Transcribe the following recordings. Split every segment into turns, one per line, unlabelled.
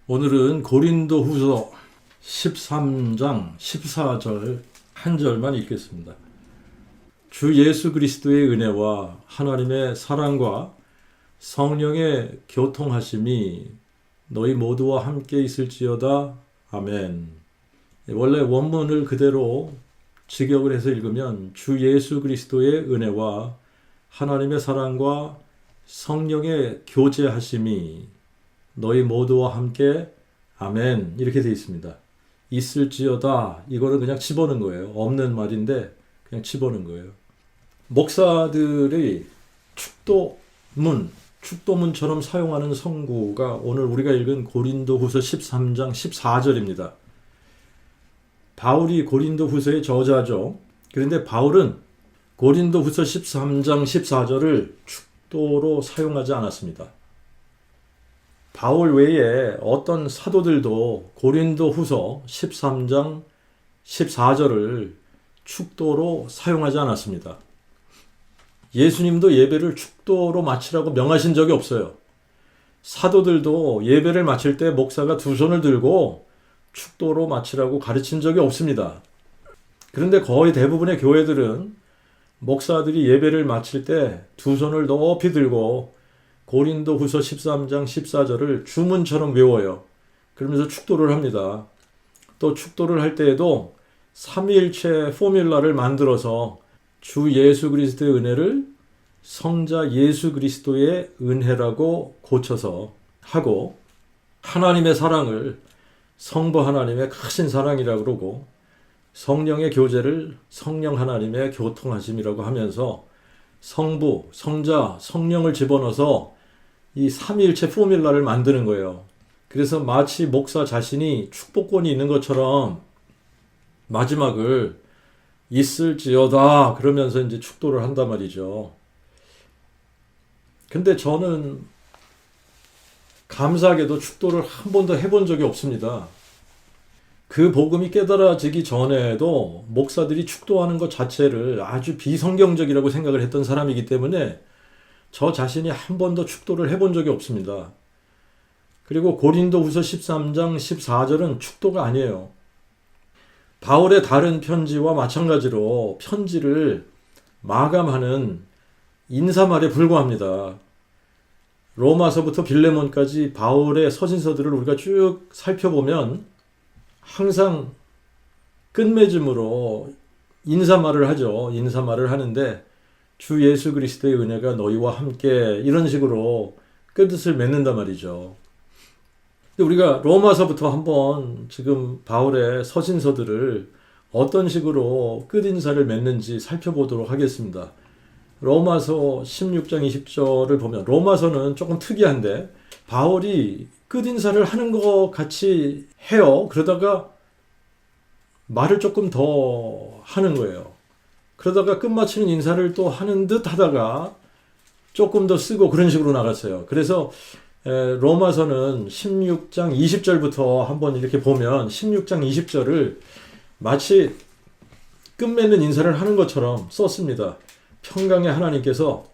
오늘은 고린도후서 13장 14절 한 절만 읽겠습니다. 주 예수 그리스도의 은혜와 하나님의 사랑과 성령의 교통하심이 너희 모두와 함께 있을지어다. 아멘. 원래 원문을 그대로 직역을 해서 읽으면 주 예수 그리스도의 은혜와 하나님의 사랑과 성령의 교제하심이 너희 모두와 함께 아멘 이렇게 되어 있습니다. 있을지어다 이거는 그냥 집어넣은 거예요. 없는 말인데 그냥 집어넣은 거예요. 목사들이 축도문처럼 사용하는 성구가 오늘 우리가 읽은 고린도후서 13장 14절입니다. 바울이 고린도후서의 저자죠. 그런데 바울은 고린도후서 13장 14절을 축도로 사용하지 않았습니다. 바울 외에 어떤 사도들도 고린도후서 13장 14절을 축도로 사용하지 않았습니다. 예수님도 예배를 축도로 마치라고 명하신 적이 없어요. 사도들도 예배를 마칠 때 목사가 두 손을 들고 축도로 마치라고 가르친 적이 없습니다. 그런데 거의 대부분의 교회들은 목사들이 예배를 마칠 때 두 손을 높이 들고 고린도후서 13장 14절을 주문처럼 외워요. 그러면서 축도를 합니다. 또 축도를 할 때에도 삼위일체 포뮬라를 만들어서 주 예수 그리스도의 은혜를 성자 예수 그리스도의 은혜라고 고쳐서 하고, 하나님의 사랑을 성부 하나님의 크신 사랑이라고 그러고, 성령의 교제를 성령 하나님의 교통하심이라고 하면서 성부, 성자, 성령을 집어넣어서 이 삼위일체 포뮬라를 만드는 거예요. 그래서 마치 목사 자신이 축복권이 있는 것처럼 마지막을 있을지어다 그러면서 이제 축도를 한단 말이죠. 근데 저는 감사하게도 축도를 한 번도 해본 적이 없습니다. 그 복음이 깨달아지기 전에도 목사들이 축도하는 것 자체를 아주 비성경적이라고 생각을 했던 사람이기 때문에 저 자신이 한 번도 축도를 해본 적이 없습니다. 그리고 고린도후서 13장 14절은 축도가 아니에요. 바울의 다른 편지와 마찬가지로 편지를 마감하는 인사말에 불과합니다. 로마서부터 빌레몬까지 바울의 서신서들을 우리가 쭉 살펴보면 항상 끝맺음으로 인사말을 하죠. 인사말을 하는데 주 예수 그리스도의 은혜가 너희와 함께 이런 식으로 끝을 맺는단 말이죠. 근데 우리가 로마서부터 한번 지금 바울의 서신서들을 어떤 식으로 끝인사를 맺는지 살펴보도록 하겠습니다. 로마서 16장 20절을 보면 로마서는 조금 특이한데 바울이 끝인사를 하는 것 같이 해요. 그러다가 말을 조금 더 하는 거예요. 그러다가 끝마치는 인사를 또 하는 듯 하다가 조금 더 쓰고 그런 식으로 나갔어요. 그래서 로마서는 16장 20절부터 한번 이렇게 보면 16장 20절을 마치 끝맺는 인사를 하는 것처럼 썼습니다. 평강의 하나님께서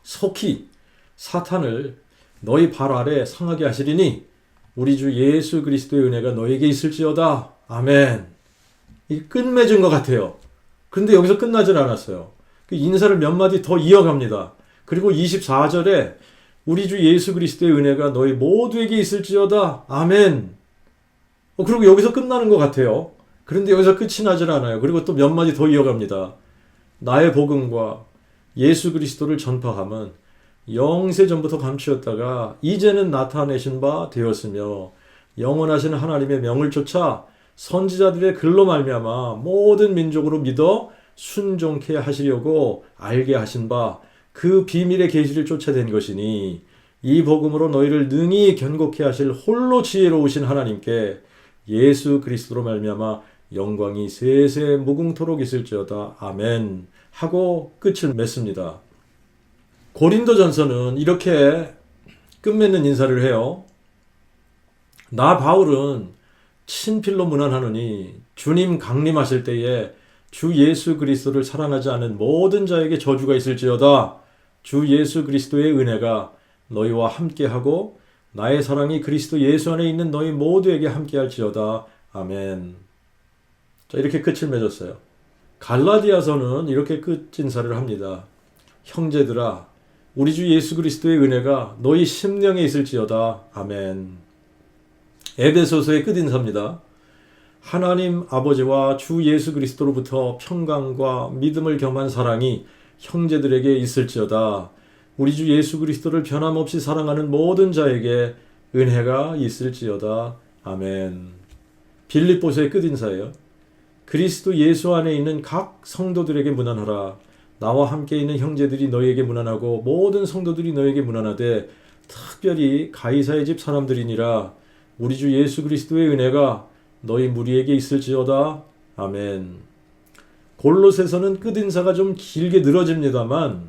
속히 사탄을 너희 발 아래 상하게 하시리니 우리 주 예수 그리스도의 은혜가 너에게 있을지어다. 아멘. 이 끝맺은 것 같아요. 그런데 여기서 끝나질 않았어요. 그 인사를 몇 마디 더 이어갑니다. 그리고 24절에 우리 주 예수 그리스도의 은혜가 너희 모두에게 있을지어다. 아멘. 그리고 여기서 끝나는 것 같아요. 그런데 여기서 끝이 나질 않아요. 그리고 또 몇 마디 더 이어갑니다. 나의 복음과 예수 그리스도를 전파함은 영세전부터 감추었다가 이제는 나타내신 바 되었으며 영원하신 하나님의 명을 쫓아 선지자들의 글로 말미암아 모든 민족으로 믿어 순종케 하시려고 알게 하신 바 그 비밀의 계시를 쫓아낸 것이니 이 복음으로 너희를 능히 견고케 하실 홀로 지혜로우신 하나님께 예수 그리스도로 말미암아 영광이 세세 무궁토록 있을지어다. 아멘 하고 끝을 맺습니다. 고린도전서는 이렇게 끝맺는 인사를 해요. 나 바울은 친필로 문안하노니 주님 강림하실 때에 주 예수 그리스도를 사랑하지 않은 모든 자에게 저주가 있을지어다. 주 예수 그리스도의 은혜가 너희와 함께하고 나의 사랑이 그리스도 예수 안에 있는 너희 모두에게 함께할지어다. 아멘. 자, 이렇게 끝을 맺었어요. 갈라디아서는 이렇게 끝 인사를 합니다. 형제들아, 우리 주 예수 그리스도의 은혜가 너희 심령에 있을지어다. 아멘. 에베소서의 끝 인사입니다. 하나님 아버지와 주 예수 그리스도로부터 평강과 믿음을 겸한 사랑이 형제들에게 있을지어다. 우리 주 예수 그리스도를 변함없이 사랑하는 모든 자에게 은혜가 있을지어다. 아멘. 빌립보서의 끝 인사예요. 그리스도 예수 안에 있는 각 성도들에게 문안하라. 나와 함께 있는 형제들이 너희에게 문안하고 모든 성도들이 너희에게 문안하되 특별히 가이사의 집 사람들이니라. 우리 주 예수 그리스도의 은혜가 너희 무리에게 있을지어다. 아멘. 골로새서는 끝 인사가 좀 길게 늘어집니다만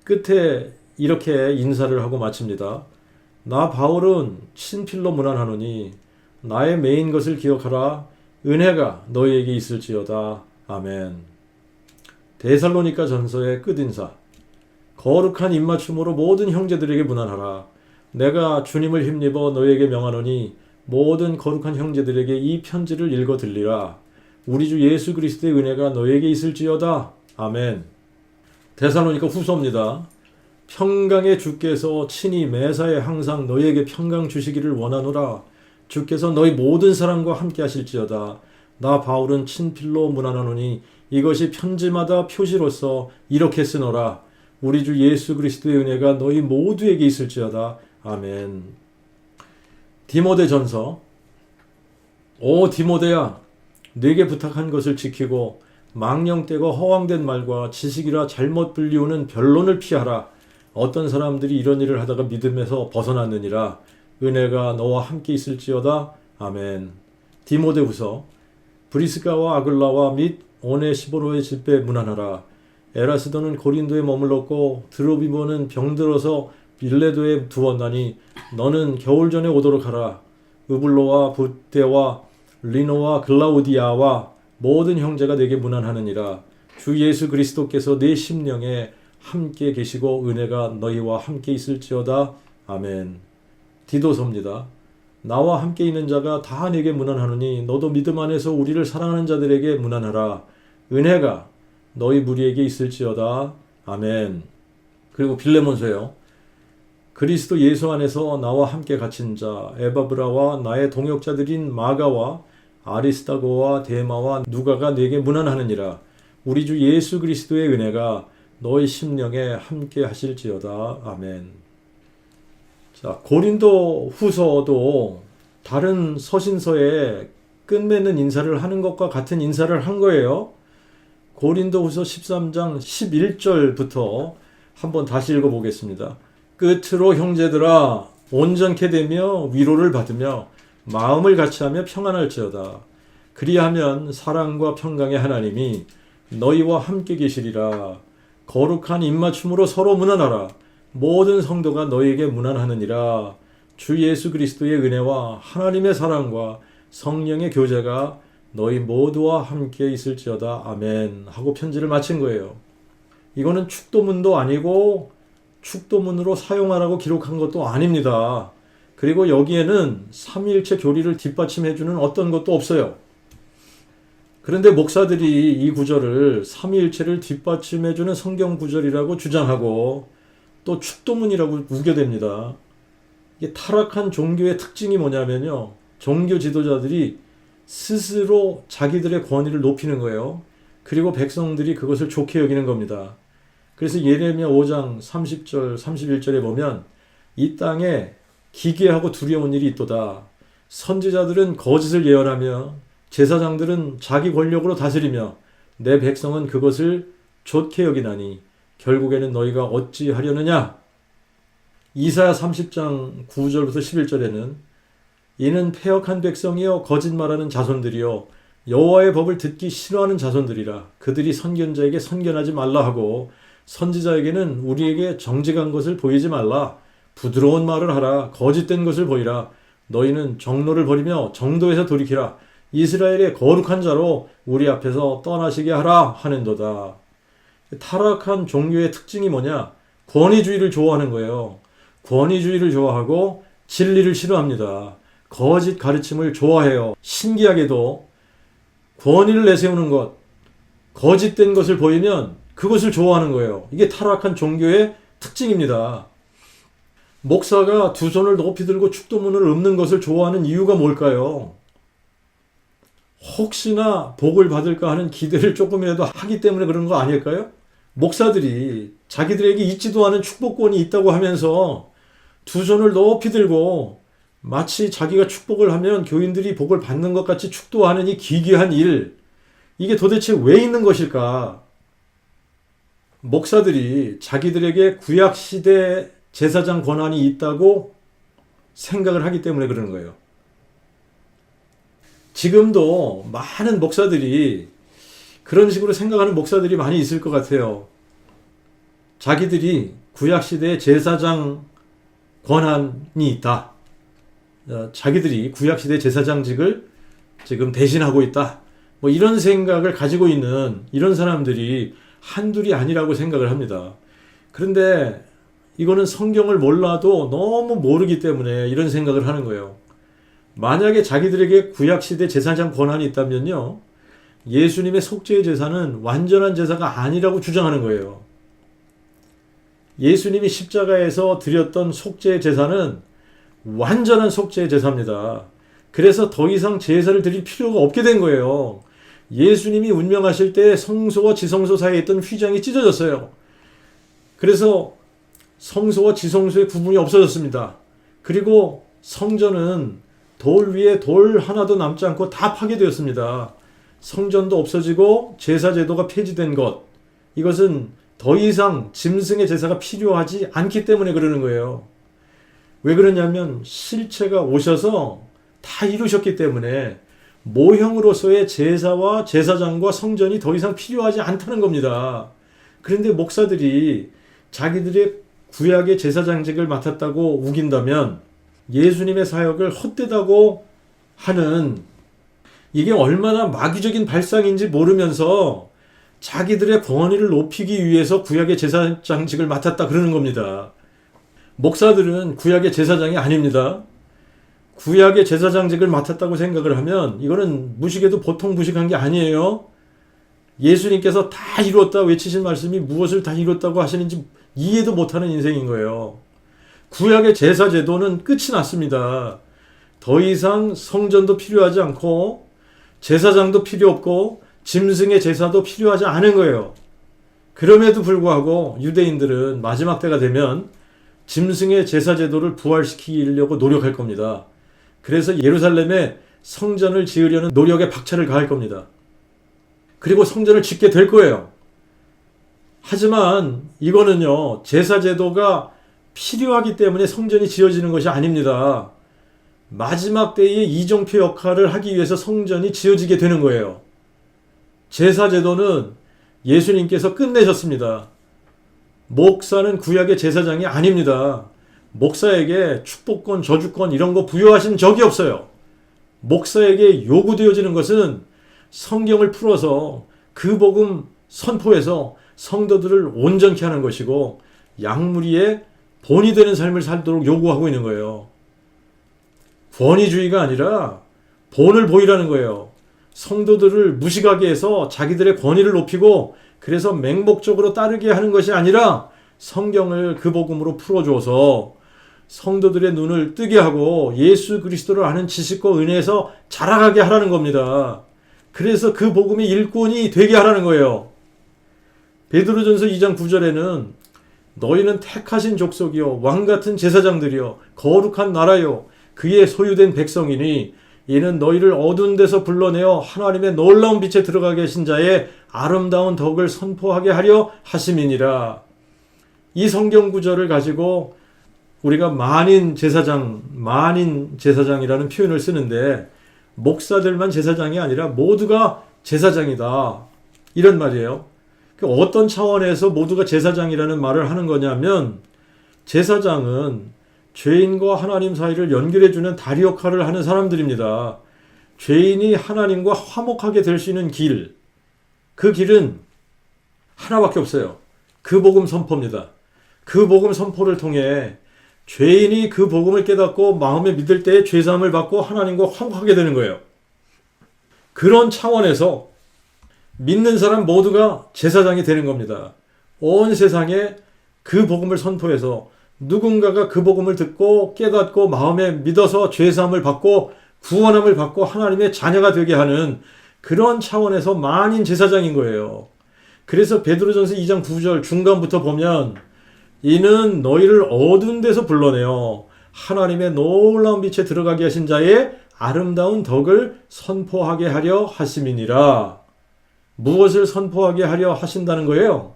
끝에 이렇게 인사를 하고 마칩니다. 나 바울은 친필로 문안하노니 나의 메인 것을 기억하라. 은혜가 너희에게 있을지어다. 아멘. 데살로니가 전서의 끝 인사. 거룩한 입맞춤으로 모든 형제들에게 문안하라. 내가 주님을 힘입어 너희에게 명하노니 모든 거룩한 형제들에게 이 편지를 읽어 들리라. 우리 주 예수 그리스도의 은혜가 너희에게 있을지어다. 아멘. 데살로니가 후서입니다. 평강의 주께서 친히 매사에 항상 너희에게 평강 주시기를 원하노라. 주께서 너희 모든 사람과 함께 하실지어다. 나 바울은 친필로 문안하노니 이것이 편지마다 표시로서 이렇게 쓰노라. 우리 주 예수 그리스도의 은혜가 너희 모두에게 있을지어다. 아멘. 디모데전서. 오 디모데야, 네게 부탁한 것을 지키고 망령되고 허황된 말과 지식이라 잘못 불리우는 변론을 피하라. 어떤 사람들이 이런 일을 하다가 믿음에서 벗어났느니라. 은혜가 너와 함께 있을지어다. 아멘. 디모데후서. 브리스가와 아글라와 및 오네시보로의 집에 문안하라. 에라스도는 고린도에 머물렀고 드로비모는 병들어서 빌레도에 두었나니 너는 겨울 전에 오도록 하라. 으블로와 부데와 리노와 글라우디아와 모든 형제가 내게 문안하느니라. 주 예수 그리스도께서 내 심령에 함께 계시고 은혜가 너희와 함께 있을지어다. 아멘. 디도서입니다. 나와 함께 있는 자가 다 내게 문안하노니 너도 믿음 안에서 우리를 사랑하는 자들에게 문안하라. 은혜가 너희 무리에게 있을지어다. 아멘. 그리고 빌레몬서요. 그리스도 예수 안에서 나와 함께 갇힌 자 에바브라와 나의 동역자들인 마가와 아리스다고와 데마와 누가가 내게 문안하느니라. 우리 주 예수 그리스도의 은혜가 너희 심령에 함께 하실지어다. 아멘. 자, 고린도 후서도 다른 서신서에 끝맺는 인사를 하는 것과 같은 인사를 한 거예요. 고린도 후서 13장 11절부터 한번 다시 읽어보겠습니다. 끝으로 형제들아, 온전케 되며 위로를 받으며 마음을 같이하며 평안할지어다. 그리하면 사랑과 평강의 하나님이 너희와 함께 계시리라. 거룩한 입맞춤으로 서로 문안하라. 모든 성도가 너희에게 문안하느니라. 주 예수 그리스도의 은혜와 하나님의 사랑과 성령의 교제가 너희 모두와 함께 있을지어다. 아멘. 하고 편지를 마친 거예요. 이거는 축도문도 아니고 축도문으로 사용하라고 기록한 것도 아닙니다. 그리고 여기에는 삼위일체 교리를 뒷받침해주는 어떤 것도 없어요. 그런데 목사들이 이 구절을 삼위일체를 뒷받침해주는 성경 구절이라고 주장하고 또 축도문이라고 우겨댑니다. 이게 타락한 종교의 특징이 뭐냐면요. 종교 지도자들이 스스로 자기들의 권위를 높이는 거예요. 그리고 백성들이 그것을 좋게 여기는 겁니다. 그래서 예레미야 5장 30절 31절에 보면 이 땅에 기괴하고 두려운 일이 있도다. 선지자들은 거짓을 예언하며 제사장들은 자기 권력으로 다스리며 내 백성은 그것을 좋게 여기나니 결국에는 너희가 어찌 하려느냐. 이사야 30장 9절부터 11절에는 이는 패역한 백성이요 거짓말하는 자손들이요 여호와의 법을 듣기 싫어하는 자손들이라. 그들이 선견자에게 선견하지 말라 하고 선지자에게는 우리에게 정직한 것을 보이지 말라. 부드러운 말을 하라. 거짓된 것을 보이라. 너희는 정로를 버리며 정도에서 돌이키라. 이스라엘의 거룩한 자로 우리 앞에서 떠나시게 하라 하는도다. 타락한 종교의 특징이 뭐냐? 권위주의를 좋아하는 거예요. 권위주의를 좋아하고 진리를 싫어합니다. 거짓 가르침을 좋아해요. 신기하게도 권위를 내세우는 것, 거짓된 것을 보이면 그것을 좋아하는 거예요. 이게 타락한 종교의 특징입니다. 목사가 두 손을 높이 들고 축도문을 읊는 것을 좋아하는 이유가 뭘까요? 혹시나 복을 받을까 하는 기대를 조금이라도 하기 때문에 그런 거 아닐까요? 목사들이 자기들에게 있지도 않은 축복권이 있다고 하면서 두 손을 높이 들고 마치 자기가 축복을 하면 교인들이 복을 받는 것 같이 축도하는 이 기괴한 일, 이게 도대체 왜 있는 것일까? 목사들이 자기들에게 구약시대 제사장 권한이 있다고 생각을 하기 때문에 그러는 거예요. 지금도 많은 목사들이 그런 식으로 생각하는 목사들이 많이 있을 것 같아요. 자기들이 구약시대의 제사장 권한이 있다. 자기들이 구약시대 제사장직을 지금 대신하고 있다. 뭐 이런 생각을 가지고 있는 이런 사람들이 한둘이 아니라고 생각을 합니다. 그런데 이거는 성경을 몰라도 너무 모르기 때문에 이런 생각을 하는 거예요. 만약에 자기들에게 구약시대 제사장 권한이 있다면요, 예수님의 속죄의 제사는 완전한 제사가 아니라고 주장하는 거예요. 예수님이 십자가에서 드렸던 속죄의 제사는 완전한 속죄의 제사입니다. 그래서 더 이상 제사를 드릴 필요가 없게 된 거예요. 예수님이 운명하실 때 성소와 지성소 사이에 있던 휘장이 찢어졌어요. 그래서 성소와 지성소의 구분이 없어졌습니다. 그리고 성전은 돌 위에 돌 하나도 남지 않고 다 파괴되었습니다. 성전도 없어지고 제사 제도가 폐지된 것, 이것은 더 이상 짐승의 제사가 필요하지 않기 때문에 그러는 거예요. 왜 그러냐면 실체가 오셔서 다 이루셨기 때문에 모형으로서의 제사와 제사장과 성전이 더 이상 필요하지 않다는 겁니다. 그런데 목사들이 자기들의 구약의 제사장직을 맡았다고 우긴다면 예수님의 사역을 헛되다고 하는, 이게 얼마나 마귀적인 발상인지 모르면서 자기들의 권위를 높이기 위해서 구약의 제사장직을 맡았다 그러는 겁니다. 목사들은 구약의 제사장이 아닙니다. 구약의 제사장직을 맡았다고 생각을 하면 이거는 무식에도 보통 무식한 게 아니에요. 예수님께서 다 이루었다 외치신 말씀이 무엇을 다 이뤘다고 하시는지 이해도 못하는 인생인 거예요. 구약의 제사 제도는 끝이 났습니다. 더 이상 성전도 필요하지 않고 제사장도 필요 없고 짐승의 제사도 필요하지 않은 거예요. 그럼에도 불구하고 유대인들은 마지막 때가 되면 짐승의 제사 제도를 부활시키려고 노력할 겁니다. 그래서 예루살렘에 성전을 지으려는 노력에 박차를 가할 겁니다. 그리고 성전을 짓게 될 거예요. 하지만 이거는요, 제사 제도가 필요하기 때문에 성전이 지어지는 것이 아닙니다. 마지막 때의 이정표 역할을 하기 위해서 성전이 지어지게 되는 거예요. 제사 제도는 예수님께서 끝내셨습니다. 목사는 구약의 제사장이 아닙니다. 목사에게 축복권, 저주권 이런 거 부여하신 적이 없어요. 목사에게 요구되어지는 것은 성경을 풀어서 그 복음 선포해서 성도들을 온전케 하는 것이고 양무리의 본이 되는 삶을 살도록 요구하고 있는 거예요. 권위주의가 아니라 본을 보이라는 거예요. 성도들을 무식하게 해서 자기들의 권위를 높이고 그래서 맹목적으로 따르게 하는 것이 아니라 성경을 그 복음으로 풀어줘서 성도들의 눈을 뜨게 하고 예수 그리스도를 아는 지식과 은혜에서 자라가게 하라는 겁니다. 그래서 그 복음의 일꾼이 되게 하라는 거예요. 베드로전서 2장 9절에는 너희는 택하신 족속이요 왕같은 제사장들이요 거룩한 나라요 그의 소유된 백성이니 이는 너희를 어두운 데서 불러내어 하나님의 놀라운 빛에 들어가게 하신 자의 아름다운 덕을 선포하게 하려 하심이니라. 이 성경 구절을 가지고 우리가 만인 제사장이라는 표현을 쓰는데 목사들만 제사장이 아니라 모두가 제사장이다. 이런 말이에요. 어떤 차원에서 모두가 제사장이라는 말을 하는 거냐면 제사장은 죄인과 하나님 사이를 연결해주는 다리 역할을 하는 사람들입니다. 죄인이 하나님과 화목하게 될 수 있는 길, 그 길은 하나밖에 없어요. 그 복음 선포입니다. 그 복음 선포를 통해 죄인이 그 복음을 깨닫고 마음에 믿을 때에 죄사함을 받고 하나님과 화목하게 되는 거예요. 그런 차원에서 믿는 사람 모두가 제사장이 되는 겁니다. 온 세상에 그 복음을 선포해서 누군가가 그 복음을 듣고 깨닫고 마음에 믿어서 죄사함을 받고 구원함을 받고 하나님의 자녀가 되게 하는 그런 차원에서 만인 제사장인 거예요. 그래서 베드로전서 2장 9절 중간부터 보면 이는 너희를 어두운 데서 불러내어 하나님의 놀라운 빛에 들어가게 하신 자의 아름다운 덕을 선포하게 하려 하심이니라. 무엇을 선포하게 하려 하신다는 거예요?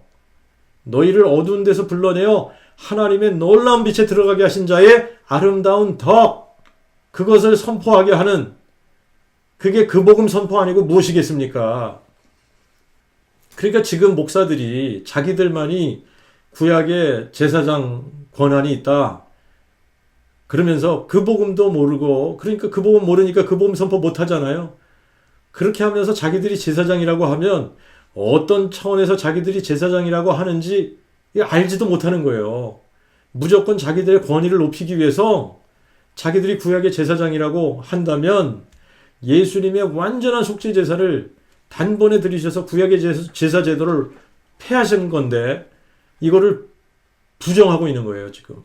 너희를 어두운 데서 불러내어 하나님의 놀라운 빛에 들어가게 하신 자의 아름다운 덕, 그것을 선포하게 하는, 그게 그 복음 선포 아니고 무엇이겠습니까? 그러니까 지금 목사들이 자기들만이 구약의 제사장 권한이 있다 그러면서 그 복음도 모르고, 그러니까 그 복음 모르니까 그 복음 선포 못 하잖아요. 그렇게 하면서 자기들이 제사장이라고 하면 어떤 차원에서 자기들이 제사장이라고 하는지 알지도 못하는 거예요. 무조건 자기들의 권위를 높이기 위해서 자기들이 구약의 제사장이라고 한다면 예수님의 완전한 속죄 제사를 단번에 드리셔서 구약의 제사 제도를 폐하신 건데 이거를 부정하고 있는 거예요, 지금.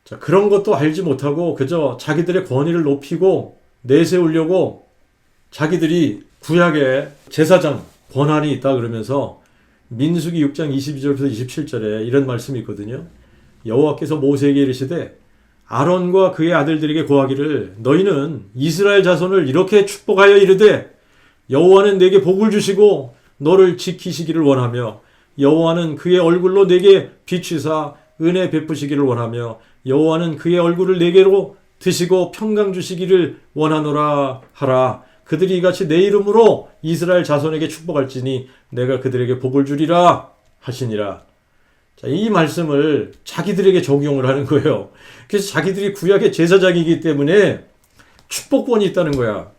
자, 그런 것도 알지 못하고 그저 자기들의 권위를 높이고 내세우려고 자기들이 구약의 제사장 권한이 있다 그러면서 민수기 6장 22절부터 27절에 이런 말씀이 있거든요. 여호와께서 모세에게 이르시되 아론과 그의 아들들에게 고하기를 너희는 이스라엘 자손을 이렇게 축복하여 이르되 여호와는 내게 복을 주시고 너를 지키시기를 원하며 여호와는 그의 얼굴로 내게 비추사 은혜 베푸시기를 원하며 여호와는 그의 얼굴을 내게로 드시고 평강 주시기를 원하노라 하라. 그들이 이같이 내 이름으로 이스라엘 자손에게 축복할지니 내가 그들에게 복을 주리라 하시니라. 자, 이 말씀을 자기들에게 적용을 하는 거예요. 그래서 자기들이 구약의 제사장이기 때문에 축복권이 있다는 거야.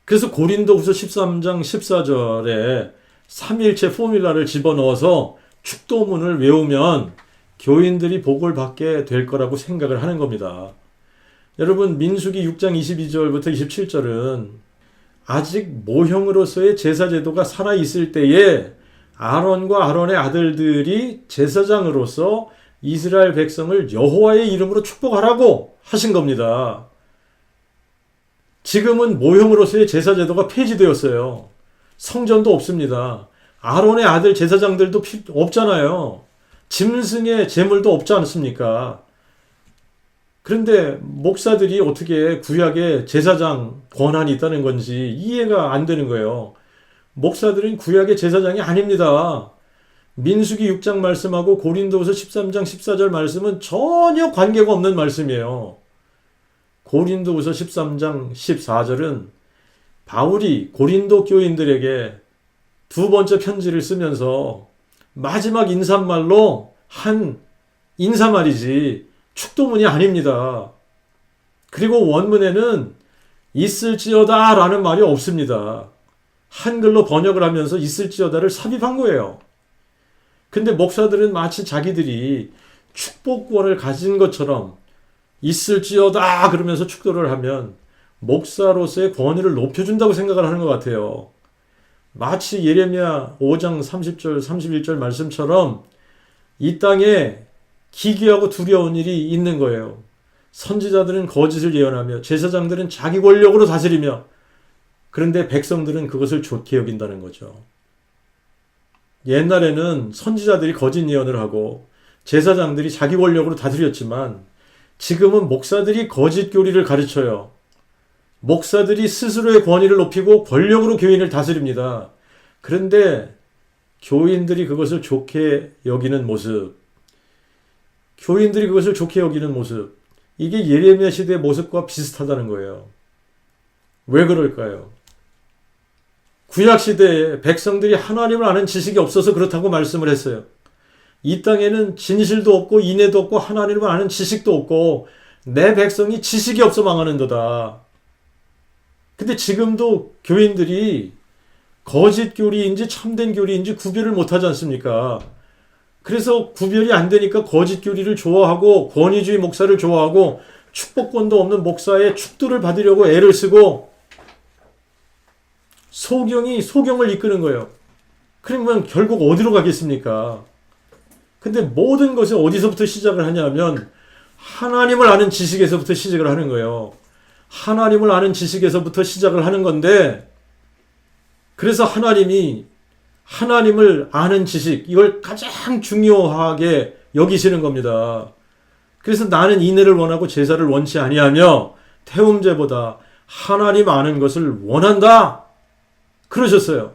그래서 고린도후서 13장 14절에 삼일체 포뮬라를 집어넣어서 축도문을 외우면 교인들이 복을 받게 될 거라고 생각을 하는 겁니다. 여러분, 민수기 6장 22절부터 27절은 아직 모형으로서의 제사제도가 살아있을 때에 아론과 아론의 아들들이 제사장으로서 이스라엘 백성을 여호와의 이름으로 축복하라고 하신 겁니다. 지금은 모형으로서의 제사제도가 폐지되었어요. 성전도 없습니다. 아론의 아들 제사장들도 없잖아요. 짐승의 제물도 없지 않습니까? 그런데 목사들이 어떻게 구약에 제사장 권한이 있다는 건지 이해가 안 되는 거예요. 목사들은 구약의 제사장이 아닙니다. 민수기 6장 말씀하고 고린도후서 13장 14절 말씀은 전혀 관계가 없는 말씀이에요. 고린도후서 13장 14절은 바울이 고린도 교인들에게 두 번째 편지를 쓰면서 마지막 인사말로 한 인사말이지 축도문이 아닙니다. 그리고 원문에는 있을지어다 라는 말이 없습니다. 한글로 번역을 하면서 있을지어다를 삽입한 거예요. 근데 목사들은 마치 자기들이 축복권을 가진 것처럼 있을지어다 그러면서 축도를 하면 목사로서의 권위를 높여준다고 생각을 하는 것 같아요. 마치 예레미야 5장 30절 31절 말씀처럼 이 땅에 기괴하고 두려운 일이 있는 거예요. 선지자들은 거짓을 예언하며 제사장들은 자기 권력으로 다스리며 그런데 백성들은 그것을 좋게 여긴다는 거죠. 옛날에는 선지자들이 거짓 예언을 하고 제사장들이 자기 권력으로 다스렸지만 지금은 목사들이 거짓 교리를 가르쳐요. 목사들이 스스로의 권위를 높이고 권력으로 교인을 다스립니다. 그런데 교인들이 그것을 좋게 여기는 모습, 교인들이 그것을 좋게 여기는 모습, 이게 예레미야 시대의 모습과 비슷하다는 거예요. 왜 그럴까요? 구약 시대에 백성들이 하나님을 아는 지식이 없어서 그렇다고 말씀을 했어요. 이 땅에는 진실도 없고 인애도 없고 하나님을 아는 지식도 없고 내 백성이 지식이 없어 망하는도다. 근데 지금도 교인들이 거짓 교리인지 참된 교리인지 구별을 못하지 않습니까? 그래서 구별이 안 되니까 거짓 교리를 좋아하고 권위주의 목사를 좋아하고 축복권도 없는 목사의 축도를 받으려고 애를 쓰고 소경을 이끄는 거예요. 그러면 결국 어디로 가겠습니까? 근데 모든 것은 어디서부터 시작을 하냐면 하나님을 아는 지식에서부터 시작을 하는 거예요. 하나님을 아는 지식에서부터 시작을 하는 건데, 그래서 하나님을 아는 지식, 이걸 가장 중요하게 여기시는 겁니다. 그래서 나는 인애를 원하고 제사를 원치 아니하며 태움제보다 하나님 아는 것을 원한다. 그러셨어요.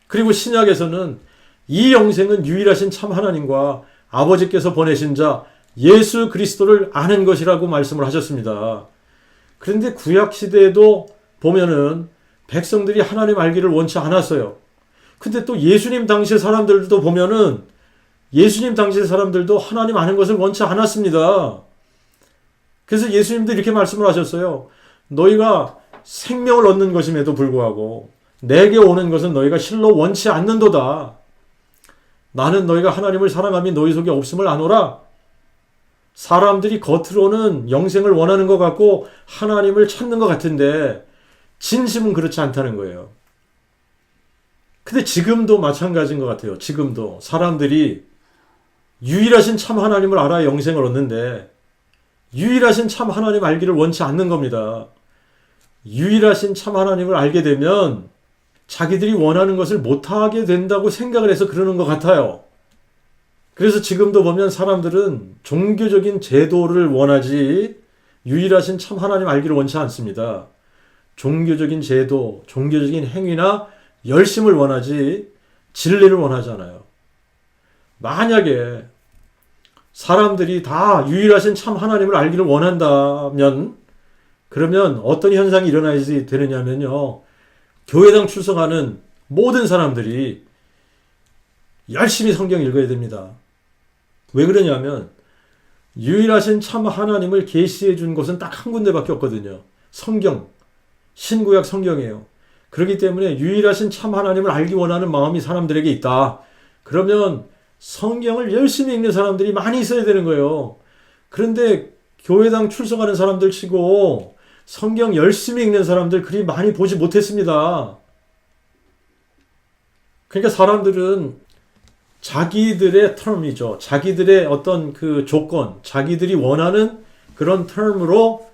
그리고 신약에서는 이 영생은 유일하신 참 하나님과 아버지께서 보내신 자 예수 그리스도를 아는 것이라고 말씀을 하셨습니다. 그런데 구약 시대에도 보면은 백성들이 하나님 알기를 원치 않았어요. 근데 또 예수님 당시의 사람들도 보면은 예수님 당시의 사람들도 하나님 아는 것을 원치 않았습니다. 그래서 예수님도 이렇게 말씀을 하셨어요. 너희가 생명을 얻는 것임에도 불구하고 내게 오는 것은 너희가 실로 원치 않는도다. 나는 너희가 하나님을 사랑함이 너희 속에 없음을 아노라. 사람들이 겉으로는 영생을 원하는 것 같고 하나님을 찾는 것 같은데 진심은 그렇지 않다는 거예요. 근데 지금도 마찬가지인 것 같아요. 지금도 사람들이 유일하신 참 하나님을 알아야 영생을 얻는데 유일하신 참 하나님 알기를 원치 않는 겁니다. 유일하신 참 하나님을 알게 되면 자기들이 원하는 것을 못하게 된다고 생각을 해서 그러는 것 같아요. 그래서 지금도 보면 사람들은 종교적인 제도를 원하지 유일하신 참 하나님 알기를 원치 않습니다. 종교적인 제도, 종교적인 행위나 열심을 원하지 진리를 원하잖아요. 만약에 사람들이 다 유일하신 참 하나님을 알기를 원한다면 그러면 어떤 현상이 일어나야지 되느냐면요. 교회당 출석하는 모든 사람들이 열심히 성경 읽어야 됩니다. 왜 그러냐면 유일하신 참 하나님을 계시해 준 곳은 딱 한 군데밖에 없거든요. 성경, 신구약 성경이에요. 그렇기 때문에 유일하신 참 하나님을 알기 원하는 마음이 사람들에게 있다. 그러면 성경을 열심히 읽는 사람들이 많이 있어야 되는 거예요. 그런데 교회당 출석하는 사람들 치고 성경 열심히 읽는 사람들 그리 많이 보지 못했습니다. 그러니까 사람들은 자기들의 term이죠. 자기들의 어떤 그 조건, 자기들이 원하는 그런 term으로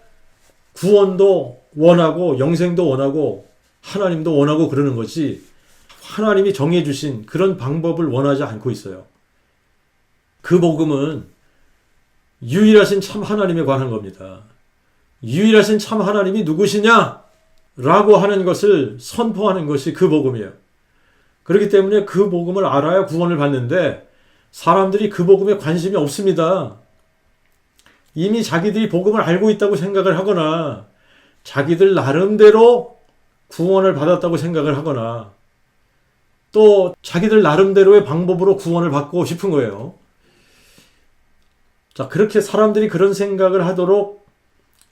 구원도 원하고 영생도 원하고 하나님도 원하고 그러는 거지 하나님이 정해주신 그런 방법을 원하지 않고 있어요. 그 복음은 유일하신 참 하나님에 관한 겁니다. 유일하신 참 하나님이 누구시냐? 라고 하는 것을 선포하는 것이 그 복음이에요. 그렇기 때문에 그 복음을 알아야 구원을 받는데 사람들이 그 복음에 관심이 없습니다. 이미 자기들이 복음을 알고 있다고 생각을 하거나 자기들 나름대로 구원을 받았다고 생각을 하거나 또 자기들 나름대로의 방법으로 구원을 받고 싶은 거예요. 자, 그렇게 사람들이 그런 생각을 하도록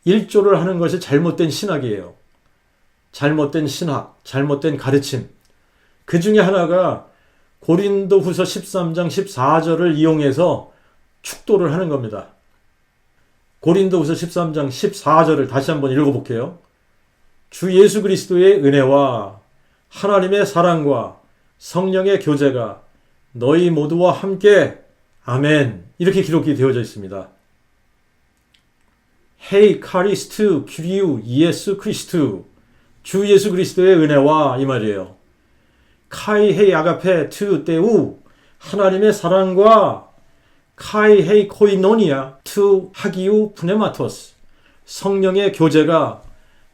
일조를 하는 것이 잘못된 신학이에요. 잘못된 신학, 잘못된 가르침. 그 중에 하나가 고린도후서 13장 14절을 이용해서 축도를 하는 겁니다. 고린도후서 13장 14절을 다시 한번 읽어볼게요. 주 예수 그리스도의 은혜와 하나님의 사랑과 성령의 교제가 너희 모두와 함께 아멘 이렇게 기록이 되어져 있습니다. 헤이 카리스트 큐리우 예수 그리스도 주 예수 그리스도의 은혜와 이 말이에요. 카이 헤이 아가페 투 때우 하나님의 사랑과 카이 헤이 코이노니아 투 하기우 푸네마토스 성령의 교제가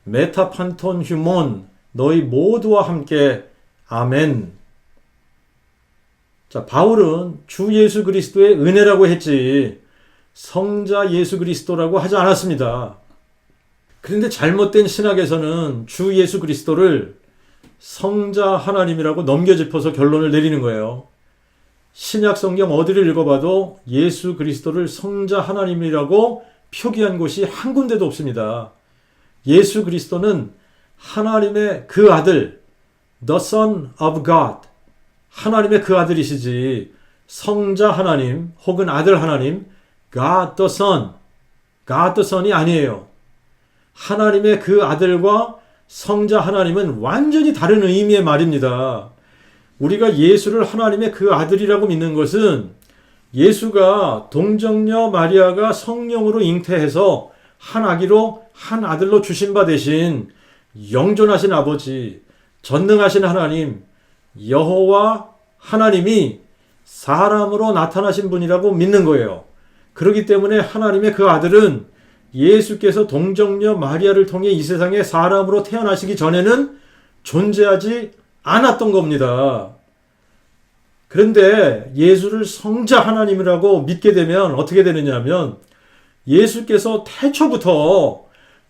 메타판톤 휴몬 너희 모두와 함께 아멘. 자, 바울은 주 예수 그리스도의 은혜라고 했지 성자 예수 그리스도라고 하지 않았습니다. 그런데 잘못된 신학에서는 주 예수 그리스도를 성자 하나님이라고 넘겨짚어서 결론을 내리는 거예요. 신약 성경 어디를 읽어봐도 예수 그리스도를 성자 하나님이라고 표기한 곳이 한 군데도 없습니다. 예수 그리스도는 하나님의 그 아들, the Son of God, 하나님의 그 아들이시지 성자 하나님 혹은 아들 하나님 God the Son, God the Son이 아니에요. 하나님의 그 아들과 성자 하나님은 완전히 다른 의미의 말입니다. 우리가 예수를 하나님의 그 아들이라고 믿는 것은 예수가 동정녀 마리아가 성령으로 잉태해서 한 아기로 한 아들로 주신 바 대신 영존하신 아버지, 전능하신 하나님, 여호와 하나님이 사람으로 나타나신 분이라고 믿는 거예요. 그렇기 때문에 하나님의 그 아들은 예수께서 동정녀 마리아를 통해 이 세상에 사람으로 태어나시기 전에는 존재하지 않았던 겁니다. 그런데 예수를 성자 하나님이라고 믿게 되면 어떻게 되느냐 하면 예수께서 태초부터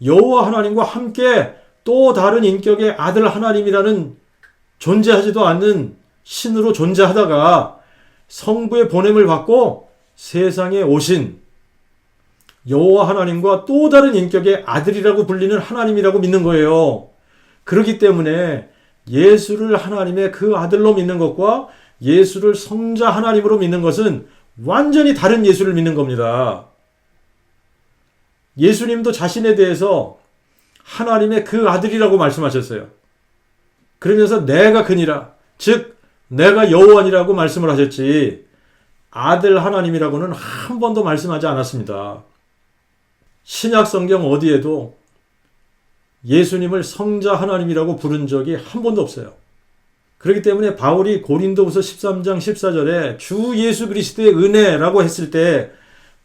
여호와 하나님과 함께 또 다른 인격의 아들 하나님이라는 존재하지도 않는 신으로 존재하다가 성부의 보냄을 받고 세상에 오신 여호와 하나님과 또 다른 인격의 아들이라고 불리는 하나님이라고 믿는 거예요. 그렇기 때문에 예수를 하나님의 그 아들로 믿는 것과 예수를 성자 하나님으로 믿는 것은 완전히 다른 예수를 믿는 겁니다. 예수님도 자신에 대해서 하나님의 그 아들이라고 말씀하셨어요. 그러면서 내가 그니라, 즉 내가 여호와니라고 말씀을 하셨지 아들 하나님이라고는 한 번도 말씀하지 않았습니다. 신약 성경 어디에도 예수님을 성자 하나님이라고 부른 적이 한 번도 없어요. 그렇기 때문에 바울이 고린도후서 13장 14절에 주 예수 그리스도의 은혜라고 했을 때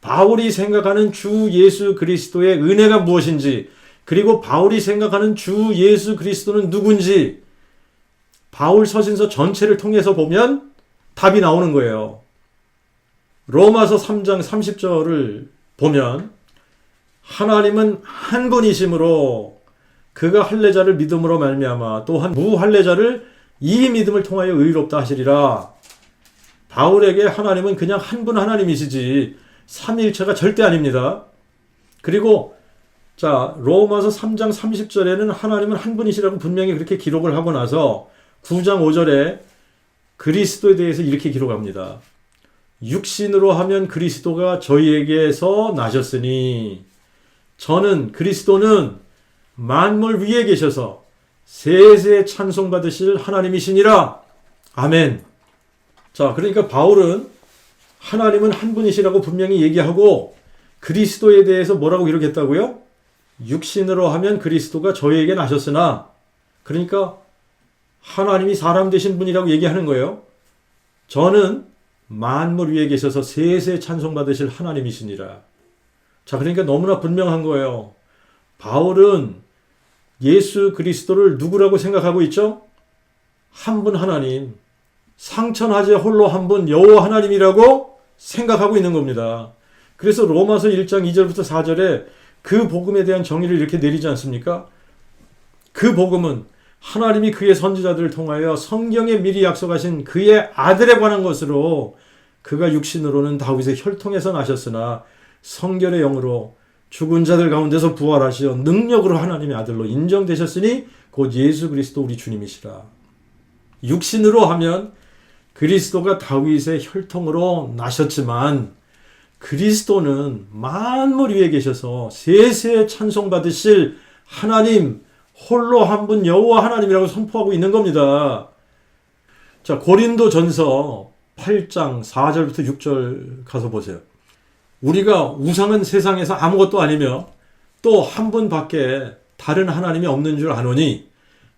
바울이 생각하는 주 예수 그리스도의 은혜가 무엇인지, 그리고 바울이 생각하는 주 예수 그리스도는 누군지 바울 서신서 전체를 통해서 보면 답이 나오는 거예요. 로마서 3장 30절을 보면 하나님은 한 분이심으로 그가 할례자를 믿음으로 말미암아 또한 무할례자를 이 믿음을 통하여 의롭다 하시리라. 바울에게 하나님은 그냥 한 분 하나님이시지 삼위일체가 절대 아닙니다. 그리고 로마서 3장 30절에는 하나님은 한 분이시라고 분명히 그렇게 기록을 하고 나서 9장 5절에 그리스도에 대해서 이렇게 기록합니다. 육신으로 하면 그리스도가 저희에게서 나셨으니 저는 그리스도는 만물 위에 계셔서 세세 찬송받으실 하나님이시니라. 아멘. 그러니까 바울은 하나님은 한 분이시라고 분명히 얘기하고 그리스도에 대해서 뭐라고 기록했다고요? 육신으로 하면 그리스도가 저희에게 나셨으나, 그러니까 하나님이 사람 되신 분이라고 얘기하는 거예요. 저는 만물 위에 계셔서 세세 찬송받으실 하나님이시니라. 그러니까 너무나 분명한 거예요. 바울은 예수 그리스도를 누구라고 생각하고 있죠? 한 분 하나님, 상천하제 홀로 한 분 여호와 하나님이라고 생각하고 있는 겁니다. 그래서 로마서 1장 2절부터 4절에 그 복음에 대한 정의를 이렇게 내리지 않습니까? 그 복음은 하나님이 그의 선지자들을 통하여 성경에 미리 약속하신 그의 아들에 관한 것으로 그가 육신으로는 다윗의 혈통에서 나셨으나 성결의 영으로 죽은 자들 가운데서 부활하시어 능력으로 하나님의 아들로 인정되셨으니 곧 예수 그리스도 우리 주님이시라. 육신으로 하면 그리스도가 다윗의 혈통으로 나셨지만 그리스도는 만물 위에 계셔서 세세 찬송받으실 하나님, 홀로 한 분 여호와 하나님이라고 선포하고 있는 겁니다. 고린도전서 8장 4절부터 6절 가서 보세요. 우리가 우상은 세상에서 아무것도 아니며 또 한 분밖에 다른 하나님이 없는 줄 아노니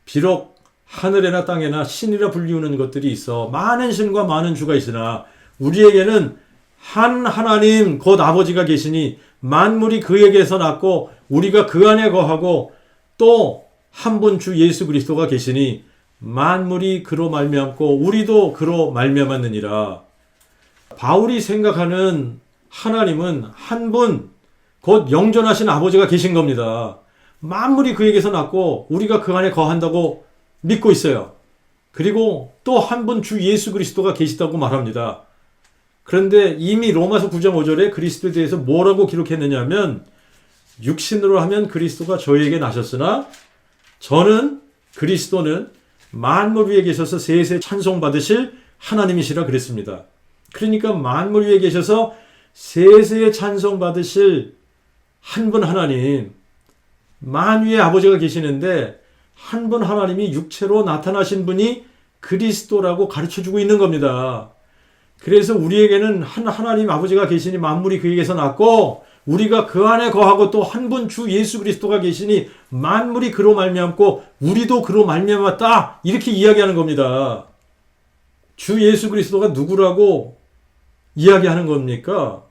비록 하늘에나 땅에나 신이라 불리우는 것들이 있어 많은 신과 많은 주가 있으나 우리에게는 한 하나님 곧 아버지가 계시니 만물이 그에게서 났고 우리가 그 안에 거하고 또 한 분 주 예수 그리스도가 계시니 만물이 그로 말미암고 우리도 그로 말미암았느니라. 바울이 생각하는 하나님은 한 분, 곧 영존하신 아버지가 계신 겁니다. 만물이 그에게서 났고 우리가 그 안에 거한다고 믿고 있어요. 그리고 또 한 분 주 예수 그리스도가 계시다고 말합니다. 그런데 이미 로마서 9장 5절에 그리스도에 대해서 뭐라고 기록했느냐 하면 육신으로 하면 그리스도가 저희에게 나셨으나 저는 그리스도는 만물 위에 계셔서 세세 찬송받으실 하나님이시라 그랬습니다. 그러니까 만물 위에 계셔서 세세에 찬송받으실 한 분 하나님, 만유의 아버지가 계시는데 한 분 하나님이 육체로 나타나신 분이 그리스도라고 가르쳐주고 있는 겁니다. 그래서 우리에게는 한 하나님 아버지가 계시니 만물이 그에게서 났고 우리가 그 안에 거하고 또 한 분 주 예수 그리스도가 계시니 만물이 그로 말미암고 우리도 그로 말미암았다, 이렇게 이야기하는 겁니다. 주 예수 그리스도가 누구라고 이야기하는 겁니까?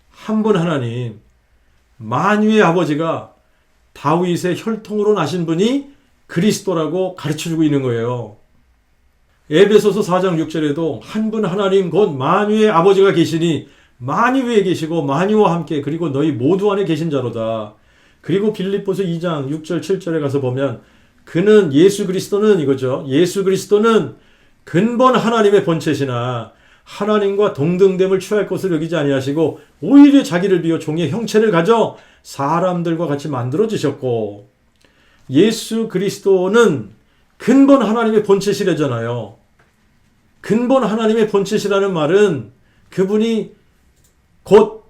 한 분 하나님, 만유의 아버지가 다윗의 혈통으로 나신 분이 그리스도라고 가르쳐주고 있는 거예요. 에베소서 4장 6절에도 한 분 하나님 곧 만유의 아버지가 계시니 만유 위에 계시고 만유와 함께 그리고 너희 모두 안에 계신 자로다. 그리고 빌립보서 2장 6절 7절에 가서 보면 그는 예수 그리스도는 이거죠. 예수 그리스도는 근본 하나님의 본체시나 하나님과 동등됨을 취할 것을 여기지 아니하시고 오히려 자기를 비워 종의 형체를 가져 사람들과 같이 만들어지셨고, 예수 그리스도는 근본 하나님의 본체시래잖아요. 근본 하나님의 본체시라는 말은 그분이 곧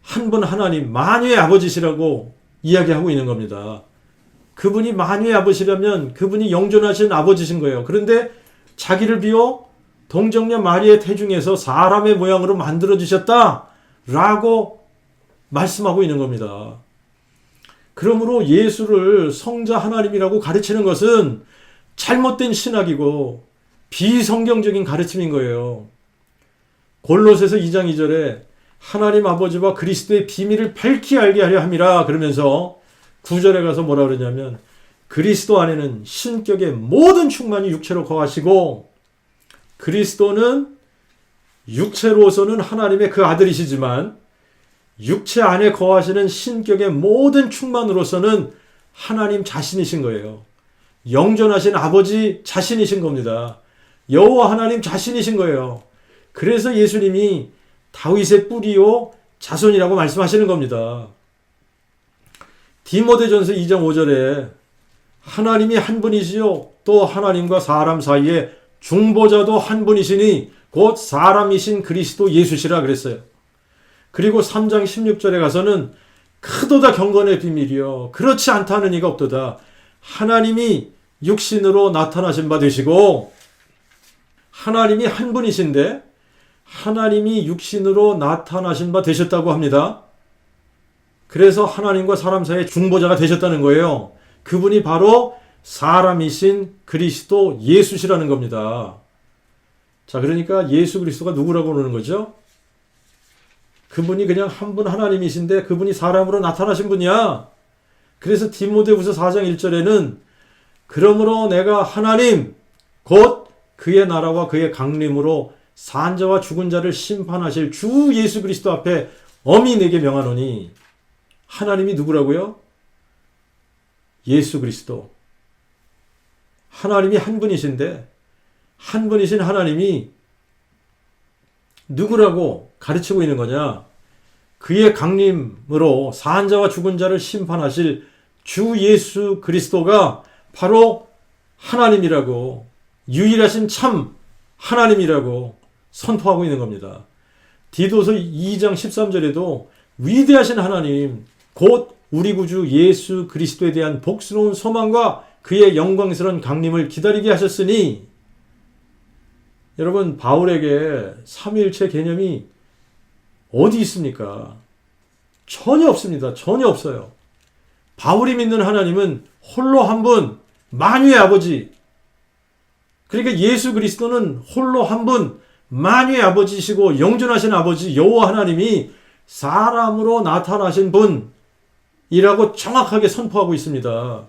한 분 하나님 만유의 아버지시라고 이야기하고 있는 겁니다. 그분이 만유의 아버지라면 그분이 영존하신 아버지신 거예요. 그런데 자기를 비워 동정녀 마리의 태중에서 사람의 모양으로 만들어지셨다라고 말씀하고 있는 겁니다. 그러므로 예수를 성자 하나님이라고 가르치는 것은 잘못된 신학이고 비성경적인 가르침인 거예요. 골로새서 2장 2절에 하나님 아버지와 그리스도의 비밀을 밝히 알게 하려 함이라 그러면서 9절에 가서 뭐라 그러냐면 그리스도 안에는 신격의 모든 충만이 육체로 거하시고 그리스도는 육체로서는 하나님의 그 아들이시지만 육체 안에 거하시는 신격의 모든 충만으로서는 하나님 자신이신 거예요. 영존하신 아버지 자신이신 겁니다. 여호와 하나님 자신이신 거예요. 그래서 예수님이 다윗의 뿌리요 자손이라고 말씀하시는 겁니다. 디모데전서 2장 5절에 하나님이 한 분이시요 또 하나님과 사람 사이에 중보자도 한 분이시니 곧 사람이신 그리스도 예수시라 그랬어요. 그리고 3장 16절에 가서는 크도다 경건의 비밀이요 그렇지 않다는 이가 없도다. 하나님이 육신으로 나타나신 바 되시고, 하나님이 한 분이신데 하나님이 육신으로 나타나신 바 되셨다고 합니다. 그래서 하나님과 사람 사이의 중보자가 되셨다는 거예요. 그분이 바로 사람이신 그리스도 예수시라는 겁니다. 자, 그러니까 예수 그리스도가 누구라고 그러는 거죠? 그분이 그냥 한 분 하나님이신데 그분이 사람으로 나타나신 분이야. 그래서 디모데후서 4장 1절에는 그러므로 내가 하나님 곧 그의 나라와 그의 강림으로 산자와 죽은 자를 심판하실 주 예수 그리스도 앞에 엄히 내게 명하노니, 하나님이 누구라고요? 예수 그리스도. 하나님이 한 분이신데 한 분이신 하나님이 누구라고 가르치고 있는 거냐? 그의 강림으로 산자와 죽은 자를 심판하실 주 예수 그리스도가 바로 하나님이라고, 유일하신 참 하나님이라고 선포하고 있는 겁니다. 디도서 2장 13절에도 위대하신 하나님 곧 우리 구주 예수 그리스도에 대한 복스러운 소망과 그의 영광스러운 강림을 기다리게 하셨으니, 여러분 바울에게 삼위일체 개념이 어디 있습니까? 전혀 없습니다. 전혀 없어요. 바울이 믿는 하나님은 홀로 한 분, 만유의 아버지. 그러니까 예수 그리스도는 홀로 한 분, 만유의 아버지이시고 영존하신 아버지 여호와 하나님이 사람으로 나타나신 분이라고 정확하게 선포하고 있습니다.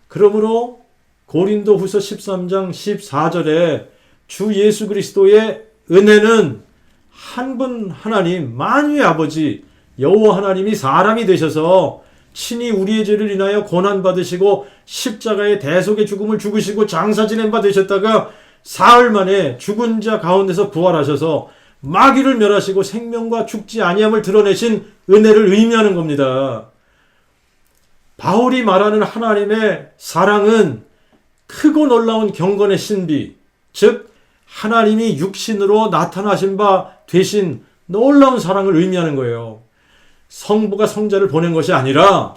그러므로 고린도후서 13장 14절에 주 예수 그리스도의 은혜는 한 분 하나님 만유의 아버지 여호와 하나님이 사람이 되셔서 친히 우리의 죄를 인하여 고난받으시고 십자가의 대속의 죽음을 죽으시고 장사 지낸 바 되셨다가 사흘 만에 죽은 자 가운데서 부활하셔서 마귀를 멸하시고 생명과 죽지 아니함을 드러내신 은혜를 의미하는 겁니다. 바울이 말하는 하나님의 사랑은 크고 놀라운 경건의 신비, 즉 하나님이 육신으로 나타나신 바 되신 놀라운 사랑을 의미하는 거예요. 성부가 성자를 보낸 것이 아니라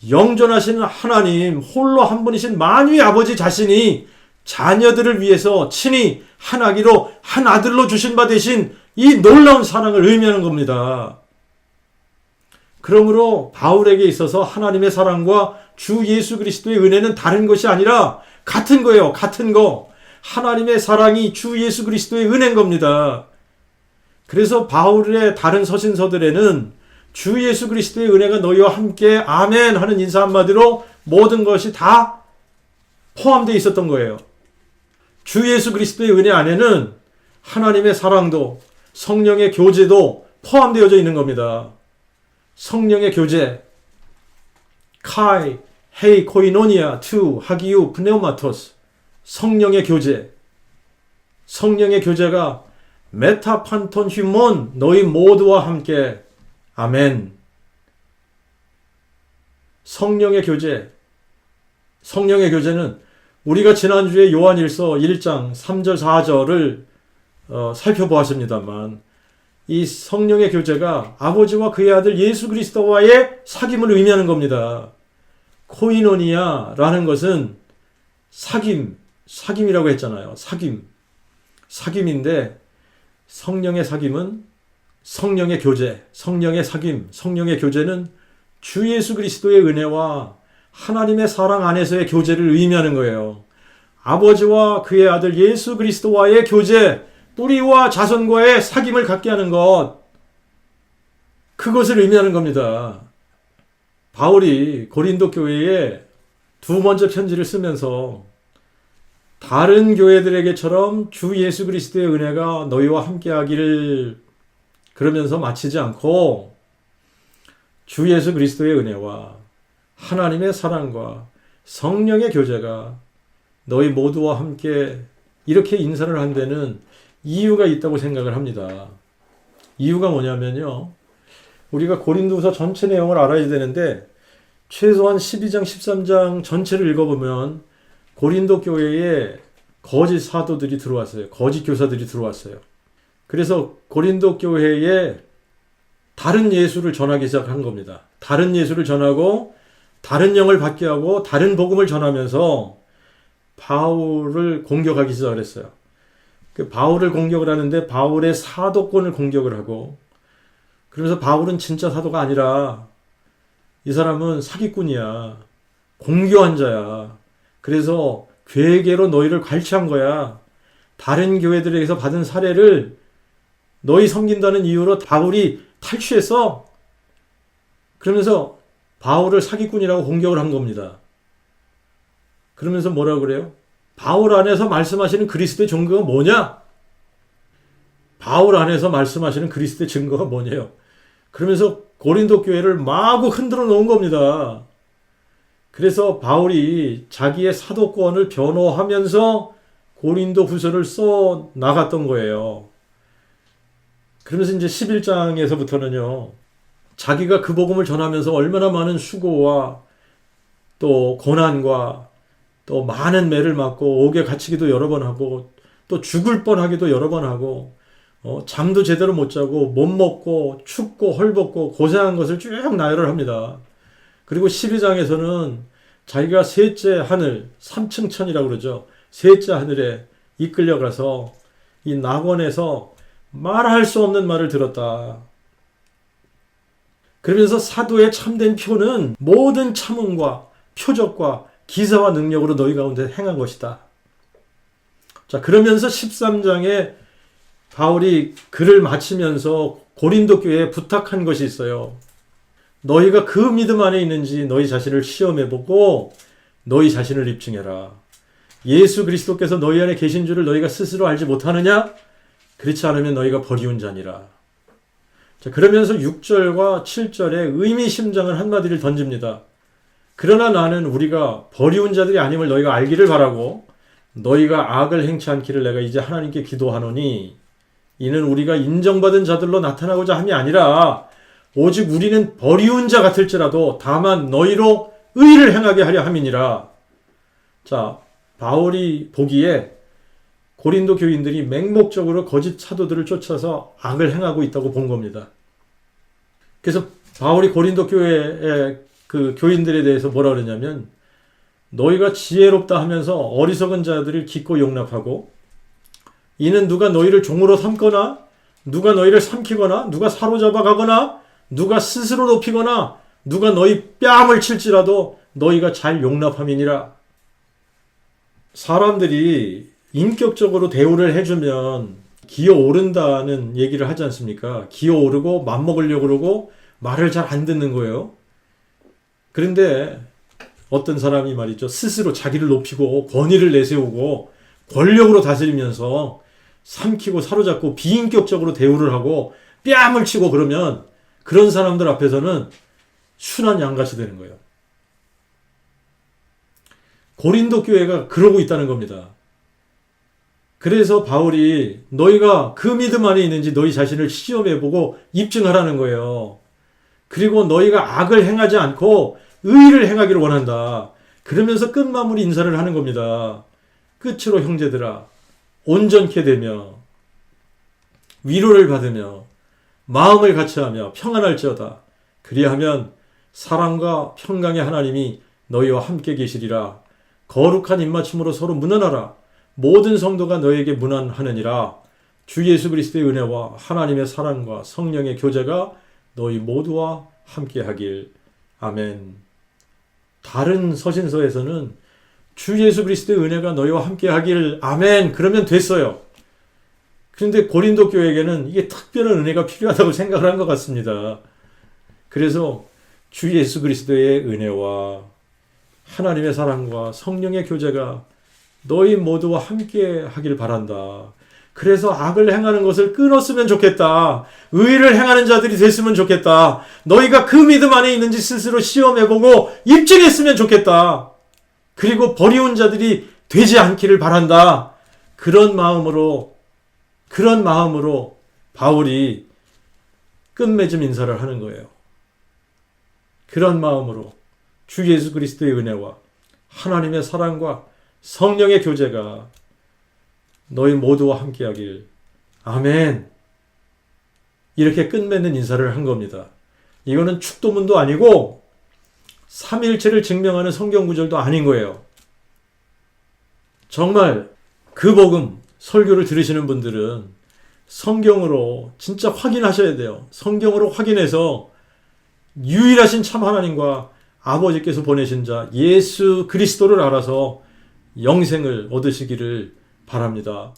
영존하신 하나님 홀로 한 분이신 만유의 아버지 자신이 자녀들을 위해서 친히 한 아기로 한 아들로 주신 바 되신 이 놀라운 사랑을 의미하는 겁니다. 그러므로 바울에게 있어서 하나님의 사랑과 주 예수 그리스도의 은혜는 다른 것이 아니라 같은 거예요. 같은 거. 하나님의 사랑이 주 예수 그리스도의 은혜인 겁니다. 그래서 바울의 다른 서신서들에는 주 예수 그리스도의 은혜가 너희와 함께 아멘 하는 인사 한마디로 모든 것이 다 포함되어 있었던 거예요. 주 예수 그리스도의 은혜 안에는 하나님의 사랑도 성령의 교제도 포함되어져 있는 겁니다. 성령의 교제, 카이, 헤이, 코이노니아, 투, 하기우, 프네오마토스, 성령의 교제. 성령의 교제가 메타판톤 휴몬, 너희 모두와 함께 아멘. 성령의 교제. 성령의 교제는 우리가 지난주에 요한일서 1장 3절 4절을 살펴보았습니다만 이 성령의 교제가 아버지와 그의 아들 예수 그리스도와의 사귐을 의미하는 겁니다. 코이노니아라는 것은 사귐이라고 했잖아요. 사귐인데 성령의 사귐은 성령의 교제, 성령의 사귐, 성령의 교제는 주 예수 그리스도의 은혜와 하나님의 사랑 안에서의 교제를 의미하는 거예요. 아버지와 그의 아들 예수 그리스도와의 교제, 뿌리와 자손과의 사귐을 갖게 하는 것, 그것을 의미하는 겁니다. 바울이 고린도 교회에 두 번째 편지를 쓰면서 다른 교회들에게처럼 주 예수 그리스도의 은혜가 너희와 함께하기를 그러면서 마치지 않고 주 예수 그리스도의 은혜와 하나님의 사랑과 성령의 교제가 너희 모두와 함께 이렇게 인사를 한 데는 이유가 있다고 생각을 합니다. 이유가 뭐냐면요. 우리가 고린도후서 전체 내용을 알아야 되는데 최소한 12장, 13장 전체를 읽어보면 고린도 교회에 거짓 사도들이 들어왔어요. 거짓 교사들이 들어왔어요. 그래서 고린도 교회에 다른 예수를 전하기 시작한 겁니다. 다른 예수를 전하고 다른 영을 받게 하고 다른 복음을 전하면서 바울을 공격하기 시작을 했어요. 그 바울을 공격을 하는데 바울의 사도권을 공격을 하고 그러면서 바울은 진짜 사도가 아니라 이 사람은 사기꾼이야. 공교한 자야. 그래서 괴계로 너희를 갈취한 거야. 다른 교회들에게서 받은 사례를 너희 섬긴다는 이유로 바울이 탈취했어. 그러면서 바울을 사기꾼이라고 공격을 한 겁니다. 그러면서 뭐라고 그래요? 바울 안에서 말씀하시는 그리스도의 증거가 뭐냐? 바울 안에서 말씀하시는 그리스도의 증거가 뭐냐요? 그러면서 고린도 교회를 마구 흔들어 놓은 겁니다. 그래서 바울이 자기의 사도권을 변호하면서 고린도 후서를 써 나갔던 거예요. 그러면서 이제 11장에서부터는요, 자기가 그 복음을 전하면서 얼마나 많은 수고와 또 고난과 또 많은 매를 맞고 옥에 갇히기도 여러 번 하고 또 죽을 뻔하기도 여러 번 하고 잠도 제대로 못 자고 못 먹고 춥고 헐벗고 고생한 것을 쭉 나열을 합니다. 그리고 12장에서는 자기가 셋째 하늘, 3층 천이라고 그러죠. 셋째 하늘에 이끌려가서 이 낙원에서 말할 수 없는 말을 들었다. 그러면서 사도의 참된 표는 모든 참음과 표적과 기사와 능력으로 너희 가운데 행한 것이다. 자, 그러면서 13장에 바울이 글을 마치면서 고린도 교회에 부탁한 것이 있어요. 너희가 그 믿음 안에 있는지 너희 자신을 시험해보고 너희 자신을 입증해라. 예수 그리스도께서 너희 안에 계신 줄을 너희가 스스로 알지 못하느냐? 그렇지 않으면 너희가 버리운 자니라. 자, 그러면서 6절과 7절에 의미심장한 한마디를 던집니다. 그러나 나는 우리가 버리운 자들이 아님을 너희가 알기를 바라고 너희가 악을 행치 않기를 내가 이제 하나님께 기도하노니 이는 우리가 인정받은 자들로 나타나고자 함이 아니라 오직 우리는 버리운 자 같을지라도 다만 너희로 의를 행하게 하려 함이니라. 자, 바울이 보기에 고린도 교인들이 맹목적으로 거짓 사도들을 쫓아서 악을 행하고 있다고 본 겁니다. 그래서 바울이 고린도 교회의 그 교인들에 대해서 뭐라 그러냐면 너희가 지혜롭다 하면서 어리석은 자들을 기꺼이 용납하고 이는 누가 너희를 종으로 삼거나 누가 너희를 삼키거나 누가 사로잡아 가거나 누가 스스로 높이거나 누가 너희 뺨을 칠지라도 너희가 잘 용납함이니라. 사람들이 인격적으로 대우를 해주면 기어오른다는 얘기를 하지 않습니까? 기어오르고 맘먹으려고 그러고 말을 잘 안 듣는 거예요. 그런데 어떤 사람이 말이죠. 스스로 자기를 높이고 권위를 내세우고 권력으로 다스리면서 삼키고 사로잡고 비인격적으로 대우를 하고 뺨을 치고 그러면 그런 사람들 앞에서는 순한 양같이 되는 거예요. 고린도 교회가 그러고 있다는 겁니다. 그래서 바울이 너희가 그 믿음 안에 있는지 너희 자신을 시험해보고 입증하라는 거예요. 그리고 너희가 악을 행하지 않고 의를 행하기를 원한다. 그러면서 끝마무리 인사를 하는 겁니다. 끝으로 형제들아 온전케 되며 위로를 받으며 마음을 같이하며 평안할지어다. 그리하면 사랑과 평강의 하나님이 너희와 함께 계시리라. 거룩한 입맞춤으로 서로 문안하라. 모든 성도가 너에게 문안하느니라. 주 예수 그리스도의 은혜와 하나님의 사랑과 성령의 교제가 너희 모두와 함께 하길. 아멘. 다른 서신서에서는 주 예수 그리스도의 은혜가 너희와 함께 하길. 아멘. 그러면 됐어요. 그런데 고린도 교회에게는 이게 특별한 은혜가 필요하다고 생각을 한 것 같습니다. 그래서 주 예수 그리스도의 은혜와 하나님의 사랑과 성령의 교제가 너희 모두와 함께 하길 바란다. 그래서 악을 행하는 것을 끊었으면 좋겠다. 의를 행하는 자들이 됐으면 좋겠다. 너희가 그 믿음 안에 있는지 스스로 시험해보고 입증했으면 좋겠다. 그리고 버리운 자들이 되지 않기를 바란다. 그런 마음으로 바울이 끝맺음 인사를 하는 거예요. 그런 마음으로 주 예수 그리스도의 은혜와 하나님의 사랑과 성령의 교제가 너희 모두와 함께하길. 아멘. 이렇게 끝맺는 인사를 한 겁니다. 이거는 축도문도 아니고 삼위일체를 증명하는 성경 구절도 아닌 거예요. 정말 그 복음 설교를 들으시는 분들은 성경으로 진짜 확인하셔야 돼요. 성경으로 확인해서 유일하신 참 하나님과 아버지께서 보내신 자 예수 그리스도를 알아서 영생을 얻으시기를 바랍니다.